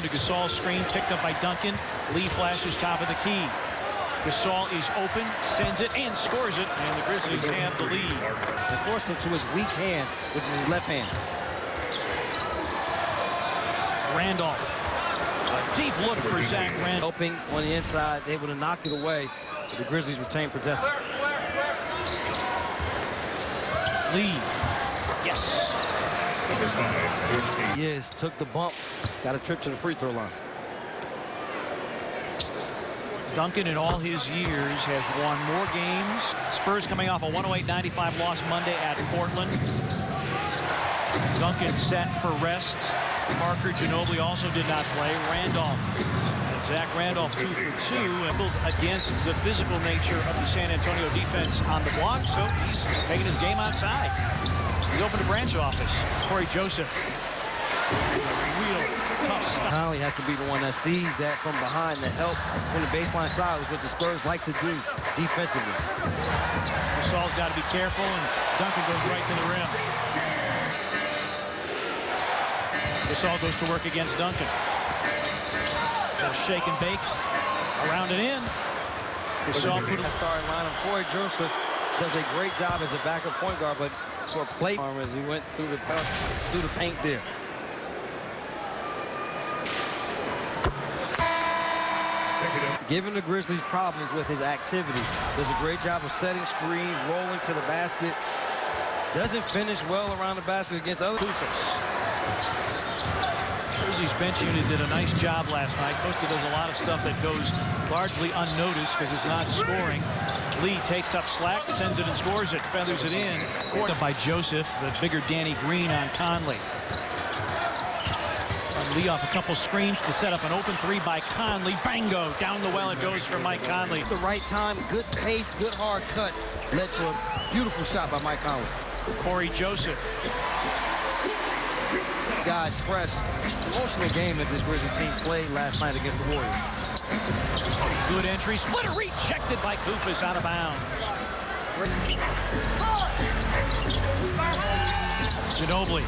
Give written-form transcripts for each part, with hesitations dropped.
to Gasol's screen, picked up by Duncan. Lee flashes top of the key. Gasol is open, sends it, and scores it, and the Grizzlies have the lead. And forced him to his weak hand, which is his left hand. Randolph. A deep look for Zach Randolph. Helping on the inside, able to knock it away. The Grizzlies retain possession. Lee. Yes. Yes, took the bump. Got a trip to the free throw line. Duncan in all his years has won more games. Spurs coming off a 108-95 loss Monday at Portland. Duncan set for rest. Parker Ginobili also did not play. Randolph. Zach Randolph 2 for 2 against the physical nature of the San Antonio defense on the block, so he's taking his game outside. He opened a branch office. Corey Joseph. Real tough stuff. Conley has to be the one that sees that from behind. The help from the baseline side is what the Spurs like to do defensively. Gasol's got to be careful, and Duncan goes right to the rim. Gasol goes to work against Duncan. They'll shake and bake. Around and in. Gasol put a starting lineup. Corey Joseph does a great job as a backup point guard, but for a play arm as he went through the paint there. Giving the Grizzlies problems with his activity. Does a great job of setting screens, rolling to the basket. Doesn't finish well around the basket against other. Grizzlies bench unit did a nice job last night. Costa does a lot of stuff that goes largely unnoticed because it's not scoring. Lee takes up slack, sends it and scores it, feathers it in. Caught up by Joseph, the bigger Danny Green on Conley. Lee off a couple screens to set up an open three by Conley. Bango! Down the well it goes for Mike Conley. At the right time, good pace, good hard cuts. Led to a beautiful shot by Mike Conley. Corey Joseph. Guys, fresh. Emotional game that this Grizzlies team played last night against the Warriors. Good entry. Splitter rejected by Koufos out of bounds. Ginobili.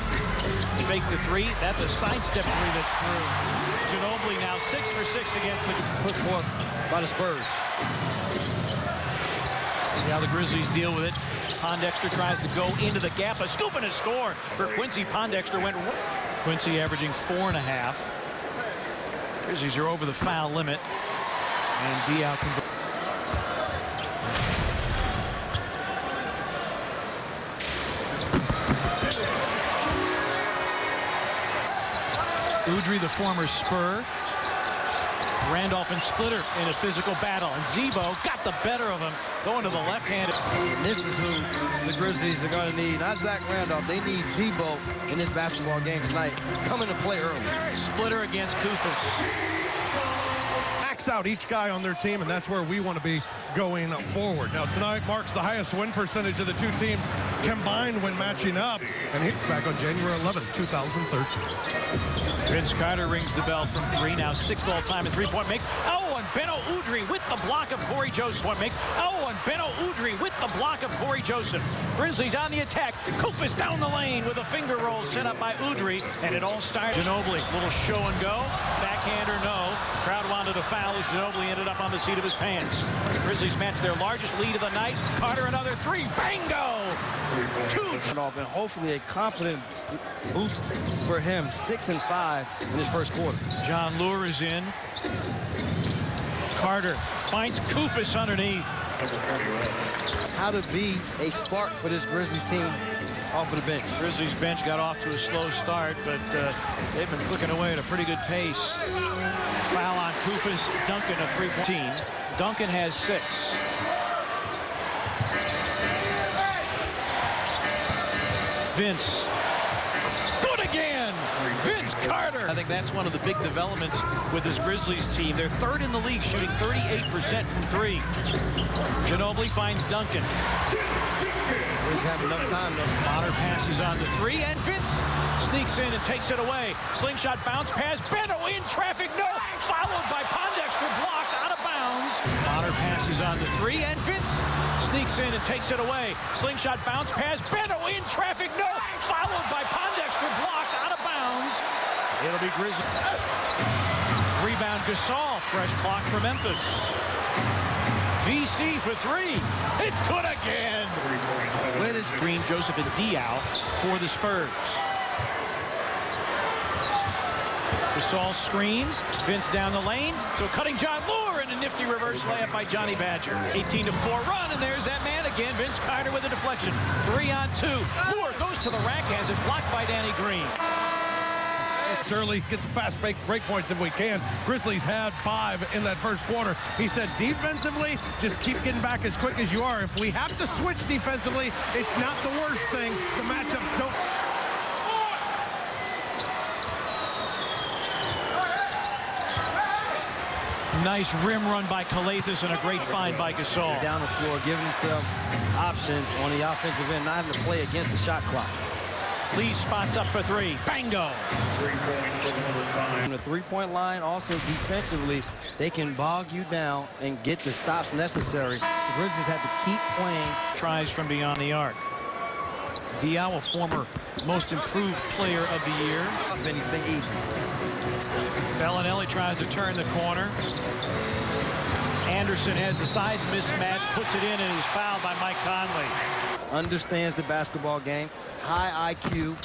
Fake the three. That's a sidestep three that's through. Ginobili now 6 for 6 against the... Put forth by the Spurs. See how the Grizzlies deal with it. Pondexter tries to go into the gap. A scoop and a score for Quincy. Pondexter went... Quincy averaging 4.5. Grizzlies are over the foul limit. And Diaw can... Udrih, the former Spur. Randolph and Splitter in a physical battle. And Zebo got the better of him, going to the left-handed. This is who the Grizzlies are going to need. Not Zach Randolph. They need Zebo in this basketball game tonight. Coming to play early. Splitter against Koufos. Max out each guy on their team, and that's where we want to be going forward. Now, tonight marks the highest win percentage of the two teams combined when matching up. And he's back on January 11th, 2013. Vince Carter rings the bell from three. Now 6th all-time in three-point makes. Oh, and Beno Udrih with the block of Corey Joseph. Point makes. Oh, and Beno Udrih with the block of Corey Joseph. Grizzlies on the attack. Koufos down the lane with a finger roll set up by Udrih. And it all starts. Ginobili, little show and go. Backhander, no. Crowd wanted a foul as Ginobili ended up on the seat of his pants. The Grizzlies match their largest lead of the night. Carter another three. Bango! And hopefully a confidence boost for him. 6 and 5 in his first quarter. John Lure is in. Carter finds Koufos underneath. How to be a spark for this Grizzlies team off of the bench. Grizzlies bench got off to a slow start, but they've been clicking away at a pretty good pace. Foul on Koufos. Duncan a 3-point. Duncan has 6. Vince. Good again. Vince Carter. I think that's one of the big developments with this Grizzlies team. They're 3rd in the league, shooting 38% from 3. Ginobili finds Duncan. He's having enough time though. Bonner passes on the 3, and Vince sneaks in and takes it away. Slingshot bounce pass. Beno in traffic, no. Followed by Pondexter, blocked out of bounds. Bonner passes on the 3, and Vince sneaks in and takes it away. Slingshot bounce pass. Beno in traffic, no. Followed by Pondexter, blocked out of bounds. It'll be Grizzlies. Rebound Gasol, fresh clock for Memphis. VC for three. It's good again. Where is Green, Joseph, and Diao for the Spurs. Gasol screens. Vince down the lane. So cutting John Lure and a nifty reverse layup by Johnny Badger. 18-4 run, and there's that man again. Vince Carter with a deflection. 3-on-2. Lure goes to the rack, has it blocked by Danny Green. It's early, get some fast break points if we can. Grizzlies had 5 in that first quarter. He said defensively, just keep getting back as quick as you are. If we have to switch defensively, it's not the worst thing. The matchups don't. Nice rim run by Calathis and a great find by Gasol. Down the floor, giving themselves options on the offensive end, not having to play against the shot clock. Lee spots up for three. Bango. From the three-point line, also defensively, they can bog you down and get the stops necessary. The Grizzlies have to keep playing. Tries from beyond the arc. Diao, a former most improved player of the year. If anything easy. Bellinelli tries to turn the corner. Anderson has the size mismatch, puts it in, and is fouled by Mike Conley. Understands the basketball game. High IQ.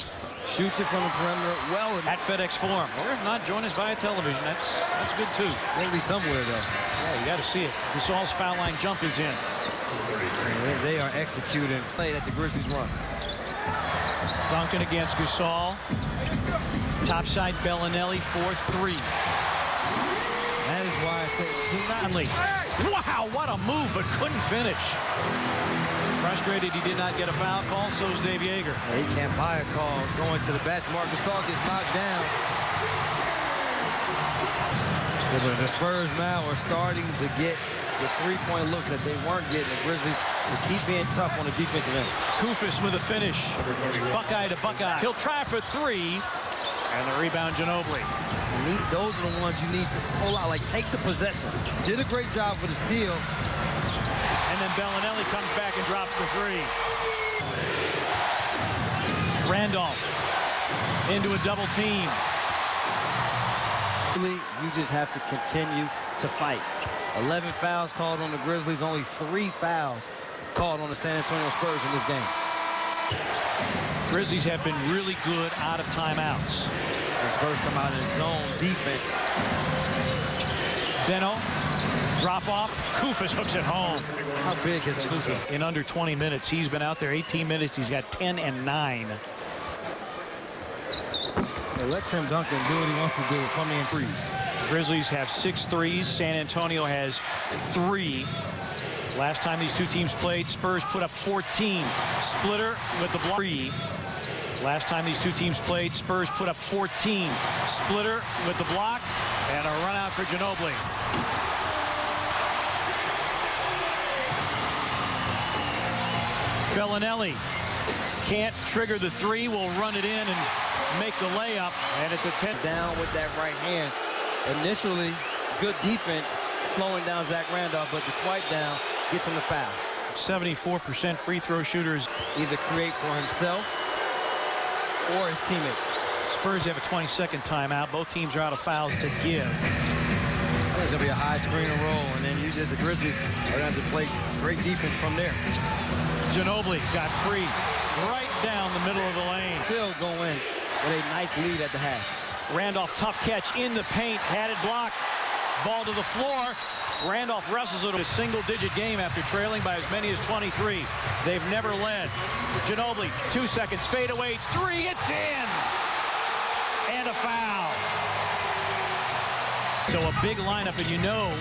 Shoots it from the perimeter well. At FedEx Forum. Or if not, join us via television. That's good, too. Maybe somewhere, though. Yeah, you got to see it. Gasol's foul line jump is in. They are executing play that the Grizzlies run. Duncan against Gasol. Topside Bellinelli for three. That is why I said Conley. Wow, what a move, but couldn't finish. Frustrated he did not get a foul call, so is Dave Yeager. He can't buy a call going to the basket. Marcus Gasol gets knocked down. The Spurs now are starting to get the three-point looks that they weren't getting. The Grizzlies will keep being tough on the defensive end. Kufis with a finish. Buckeye to Buckeye. He'll try for three. And the rebound, Ginobili. Those are the ones you need to pull out. Like, take the possession. Did a great job with the steal. And then Bellinelli comes back and drops the three. Randolph into a double team. You just have to continue to fight. 11 fouls called on the Grizzlies, only 3 fouls called on the San Antonio Spurs in this game. Grizzlies have been really good out of timeouts. The Spurs come out in zone defense. Beno, drop off. Kufis hooks it home. How big is Kufis? In under 20 minutes. He's been out there 18 minutes. He's got 10 and 9. Let Tim Duncan do what he wants to do from the threes. Grizzlies have 6 threes. San Antonio has 3. Last time these two teams played, Spurs put up 14. Splitter with the block. Last time these two teams played, Spurs put up 14. Splitter with the block, and a run out for Ginobili. Bellinelli can't trigger the three, will run it in and make the layup, and it's a 10. Down with that right hand. Initially, good defense, slowing down Zach Randolph, but the swipe down gets him the foul. 74% free throw shooters. Either create for himself or his teammates. Spurs have a 20-second timeout. Both teams are out of fouls to give. There's going to be a high screen and roll, and then usually the Grizzlies are going to have to play great defense from there. Ginobili got free right down the middle of the lane. Still go in with a nice lead at the half. Randolph, tough catch in the paint, had it blocked. Ball to the floor. Randolph wrestles it a single-digit game after trailing by as many as 23. They've never led. Ginobili, 2 seconds, fade away, 3, it's in! And a foul. So a big lineup, and you know,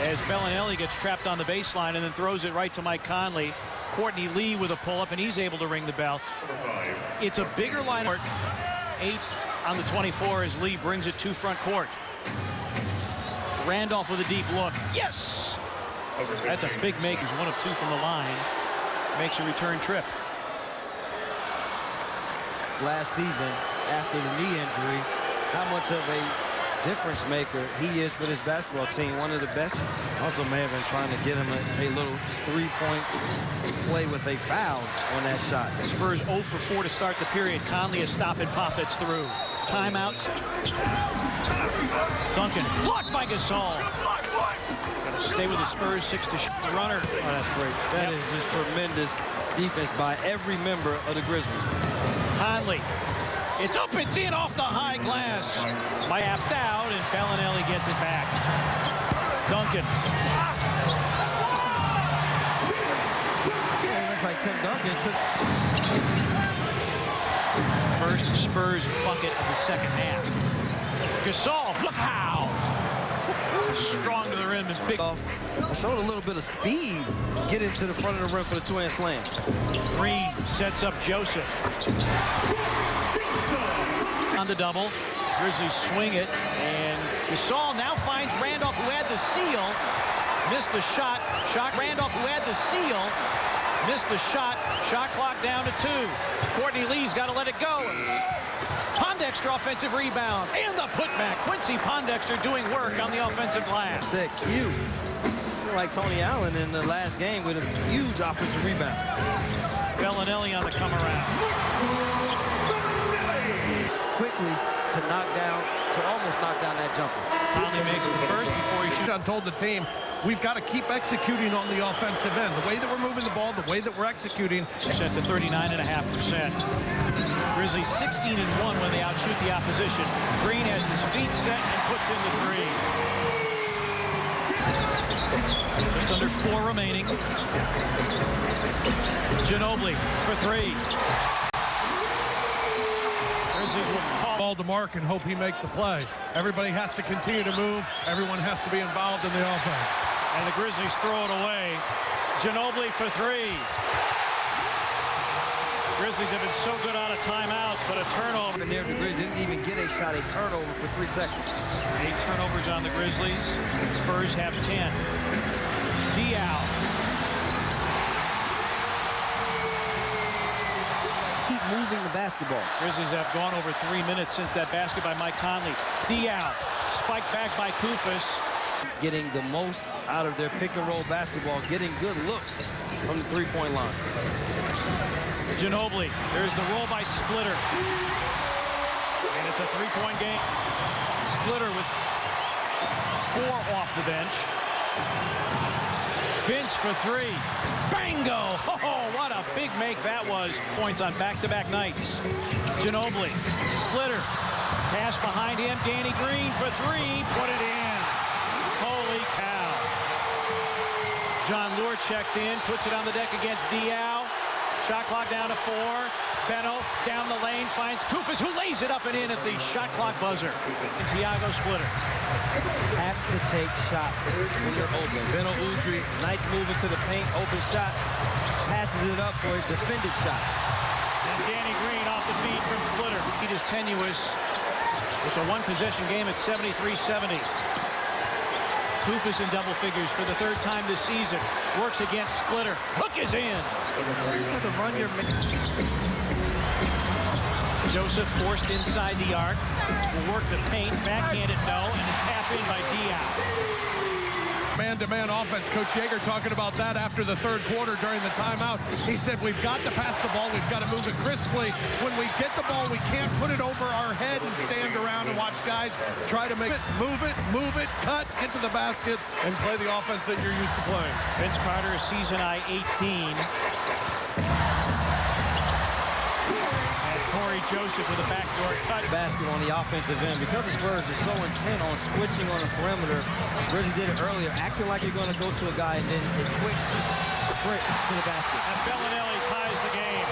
as Bellinelli gets trapped on the baseline and then throws it right to Mike Conley, Courtney Lee with a pull-up, and he's able to ring the bell. It's a bigger lineup. 8 on the 24 as Lee brings it to front court. Randolph with a deep look. Yes! That's a big make. He's 1 of 2 from the line. Makes a return trip. Last season, after the knee injury, how much of a difference maker he is for this basketball team. One of the best Also may have been trying to get him a little three-point play with a foul on that shot. Spurs 0 for 4 to start the period. Conley is stopping Poppets through. Timeouts. Duncan blocked by Gasol. Gonna stay with the Spurs 6 to runner. Oh, that's great. That is just tremendous defense by every member of the Grizzlies. Conley. It's up, it's in off the high glass. By Abdoud, and Bellinelli gets it back. Duncan. Yeah, it looks like Tim Duncan took First Spurs bucket of the second half. Gasol, look how! Strong to the rim and big. Showed a little bit of speed. Get into the front of the rim for the two-hand slam. Green sets up Joseph. On the double. Grizzlies swing it, and Gasol now finds Randolph, who had the steal. Missed the shot. Randolph, who had the steal. Missed the shot. Shot clock down to 2. Courtney Lee's got to let it go. Pondexter offensive rebound. And the putback. Quincy Pondexter doing work on the offensive glass. Set Q. Like Tony Allen in the last game with a huge offensive rebound. Bellinelli on the come around. Quickly to almost knock down that jumper. Conley makes the first before he shoots. I told the team, we've got to keep executing on the offensive end. The way that we're moving the ball, the way that we're executing. Set to 39.5%. Grizzlies 16-1 when they outshoot the opposition. Green has his feet set and puts in the 3. Just under 4 remaining. Ginobili for 3. Grizzlies will call Ball to Mark and hope he makes a play. Everybody has to continue to move. Everyone has to be involved in the offense. And the Grizzlies throw it away. Ginobili for 3. Grizzlies have been so good out of timeouts, but a turnover. And there the Grizzlies didn't even get a shot, a turnover for 3 seconds. 8 turnovers on the Grizzlies. Spurs have 10. Diaw. Keep moving the basketball. Grizzlies have gone over 3 minutes since that basket by Mike Conley. Diaw. Spiked back by Koufos. Getting the most out of their pick-and-roll basketball, getting good looks from the three-point line. Ginobili. There's the roll by Splitter. And it's a 3-point game. Splitter with 4 off the bench. Vince for 3. Bango! Oh, what a big make that was. Points on back-to-back nights. Ginobili. Splitter. Pass behind him. Danny Green for 3. Put it in. Holy cow. John Lure checked in. Puts it on the deck against Diaw. Shot clock down to 4. Beno down the lane finds Koufos, who lays it up and in at the shot clock buzzer. And Tiago Splitter. Have to take shots when you're open. Beno Udrih, nice move into the paint, open shot, passes it up for his defended shot. And Danny Green off the feed from Splitter. It is tenuous. It's a one-possession game at 73-70. Koufos in double figures for the 3rd time this season. Works against Splitter. Hook is in. You just have to run your... Joseph forced inside the arc. Will work the paint. Backhanded no. And a tap in by Diaw. Man-to-man offense. Coach Yeager talking about that after the 3rd quarter during the timeout. He said, we've got to pass the ball. We've got to move it crisply. When we get the ball, we can't put it over our head and stand around and watch guys try to make it, move it, cut, get to the basket, and play the offense that you're used to playing. Vince Carter, season high 18. Corey Joseph with a backdoor cut. Basket on the offensive end. Because the Spurs are so intent on switching on the perimeter, Grizzlies did it earlier, acting like you're going to go to a guy and then a quick sprint to the basket. And Bellinelli ties the game.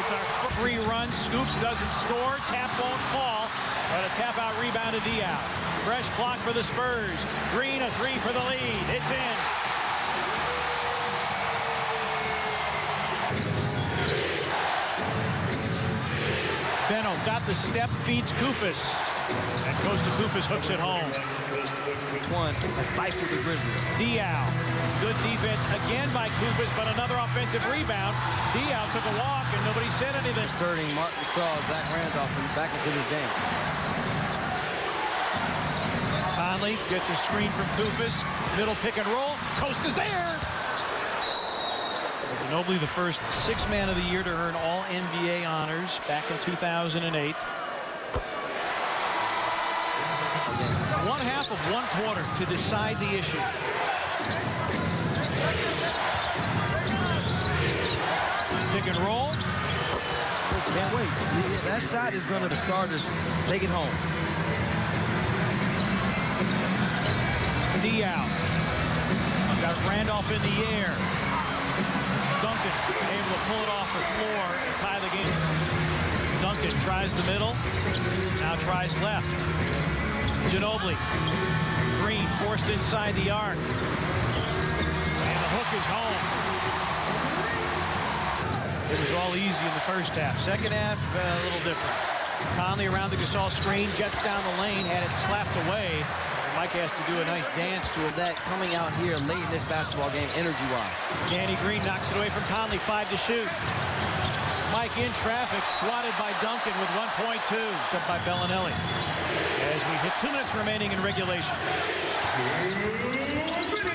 It's our free run. Scoops doesn't score. Tap won't fall. But a tap out rebound to Diaw. Fresh clock for the Spurs. Green a 3 for the lead. It's in. Beno got the step, feeds Koufos. And goes to Koufos, hooks it home. One, a stifle the Grizzlies. Diaw. Good defense again by Koufos, but another offensive rebound. Diaw took a walk and nobody said anything. Inserting Mark Gasol, Zach Randolph back into this game. Conley gets a screen from Koufos. Middle pick and roll. Coast is there. Ginobili, the first sixth man of the year to earn all NBA honors back in 2008. 1/2 of 1 quarter to decide the issue. Pick and roll. Can't wait. Yeah, that shot is going to the starters take it home. Diaw. Got Randolph in the air. Duncan able to pull it off the floor and tie the game. Duncan tries the middle. Now tries left. Ginobili. Green forced inside the arc. And the hook is home. It was all easy in the first half. Second half, a little different. Conley around the Gasol screen, jets down the lane, had it slapped away. Mike has to do a nice dance to it. That coming out here late in this basketball game, energy-wise. Danny Green knocks it away from Conley, 5 to shoot. Mike in traffic, swatted by Duncan with 1.2, cut by Bellinelli. As we hit 2 minutes remaining in regulation.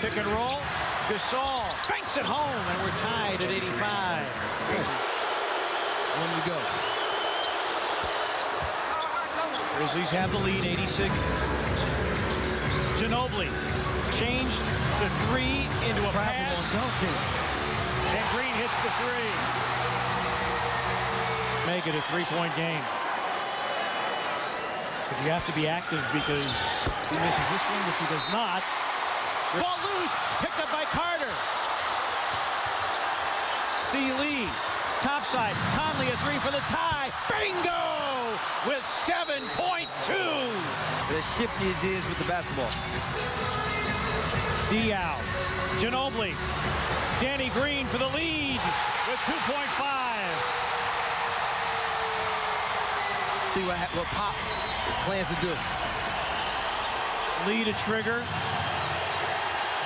Pick and roll. Gasol banks it home, and we're tied at 85. When we go. Grizzlies have the lead, 86. Ginobili changed the 3 into a pass. Duncan. And Green hits the 3. Make it a 3-point game. But you have to be active because he misses this one, which he does not. Ball loose, picked up by Carter. C. Lee, topside. Conley a 3 for the tie. Bingo! With 7.2. As shifty as he is with the basketball. Diaw, Ginobili, Danny Green for the lead with 2.5. See what Pop plans to do. Lead a trigger.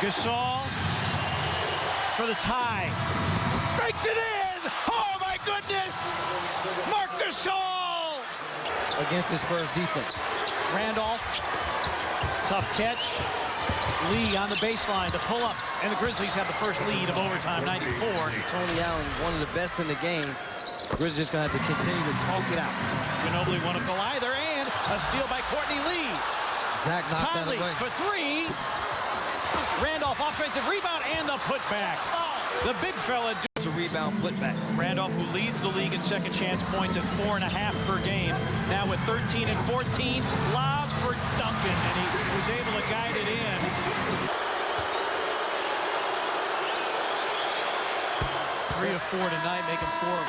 Gasol for the tie. Makes it in! Oh my goodness! Marc Gasol! Against the Spurs defense. Randolph, tough catch. Lee on the baseline to pull up, and the Grizzlies have the first lead of overtime, 94. Tony Allen, one of the best in the game. Grizzlies going to have to continue to talk it out. Ginobili won't go either, and a steal by Courtney Lee. Zach knocked that Conley away. for 3. Randolph offensive rebound and the putback. The big fella. It's a rebound putback. Randolph, who leads the league in second chance points at 4.5 per game, now with 13 and 14. Lob for Duncan, and he was able to guide it in. Three of 4 tonight, making 4.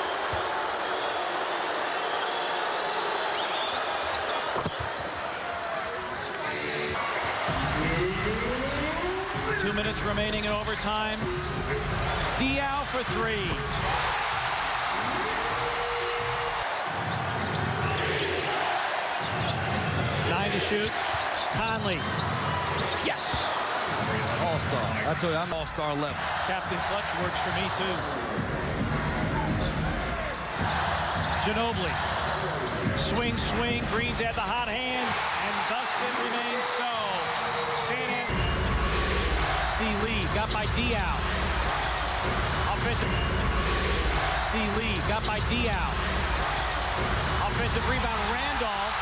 2 minutes remaining in overtime. Diaw for 3. Nine to shoot. Conley. Yes. All-star. I told you, I'm all-star level. Captain Clutch works for me, too. Ginobili. Swing, swing. Green's at the hot hand, and thus it remains so. C. Lee got by Diaw. Offensive. C. Lee got by Diaw. Offensive rebound, Randolph.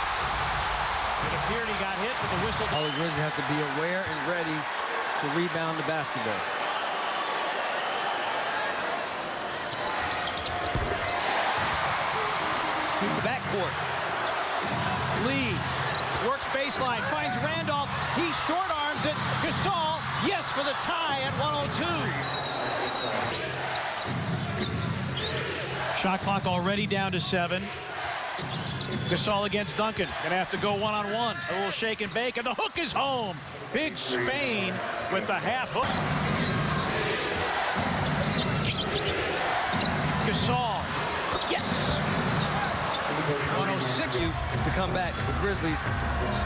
It appeared he got hit, but the whistle. All the Grizzlies have to be aware and ready to rebound the basketball. To the backcourt. Lee works baseline, finds Randolph. He short arms it. Gasol, yes, for the tie at 102. Shot clock already down to 7. Gasol against Duncan. Gonna have to go one-on-one. A little shake and bake, and the hook is home. Big Spain with the half hook. Gasol, yes. 106. To come back, the Grizzlies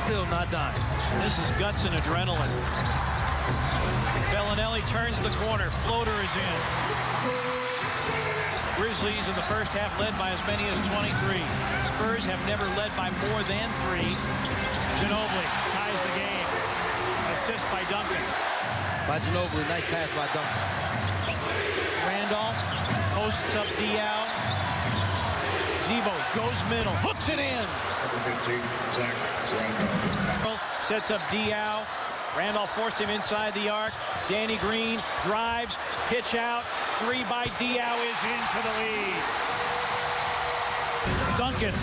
still not dying. This is guts and adrenaline. Bellinelli turns the corner. Floater is in. Grizzlies in the first half led by as many as 23. Spurs have never led by more than 3. Ginobili ties the game. Assist by Duncan. by Ginobili. Nice pass by Duncan. Randolph posts up Diaw. Zebo goes middle, hooks it in. Sets up Diaw. Randolph forced him inside the arc. Danny Green drives, pitch out. Three by Diaw is in for the lead. Duncan.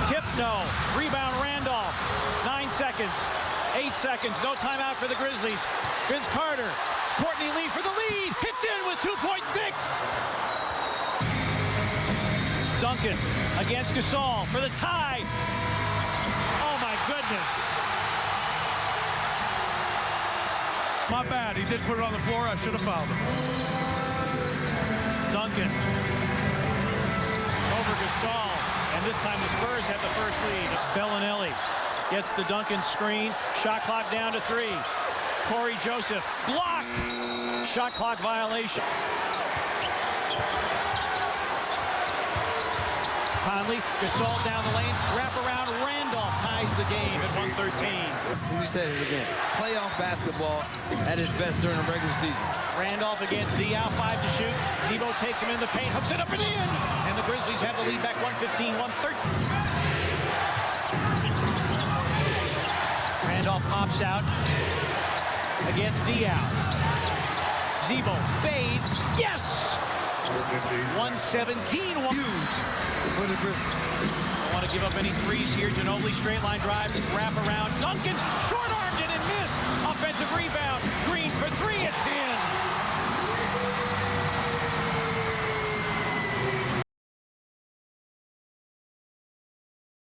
Tip no. Rebound Randolph. 9 seconds. 8 seconds. No timeout for the Grizzlies. Vince Carter. Courtney Lee for the lead. Hits in with 2.6. Duncan against Gasol for the tie. Oh, my goodness. My bad. He did put it on the floor. I should have fouled him. Duncan over Gasol. And this time the Spurs have the first lead. Bellinelli gets the Duncan screen. Shot clock down to 3. Corey Joseph blocked. Shot clock violation. Conley, Gasol down the lane, wrap around. Randolph ties the game at 1:13. We said it again. Playoff basketball at its best during the regular season. Randolph against Diaw, 5 to shoot. Zebo takes him in the paint, hooks it up and in. And the Grizzlies have the lead back 115-113. Randolph pops out against Diaw. Zebo fades. Yes! 117. Huge for the Grizzlies. Don't want to give up any threes here. Ginobili straight line drive, wrap around. Duncan, short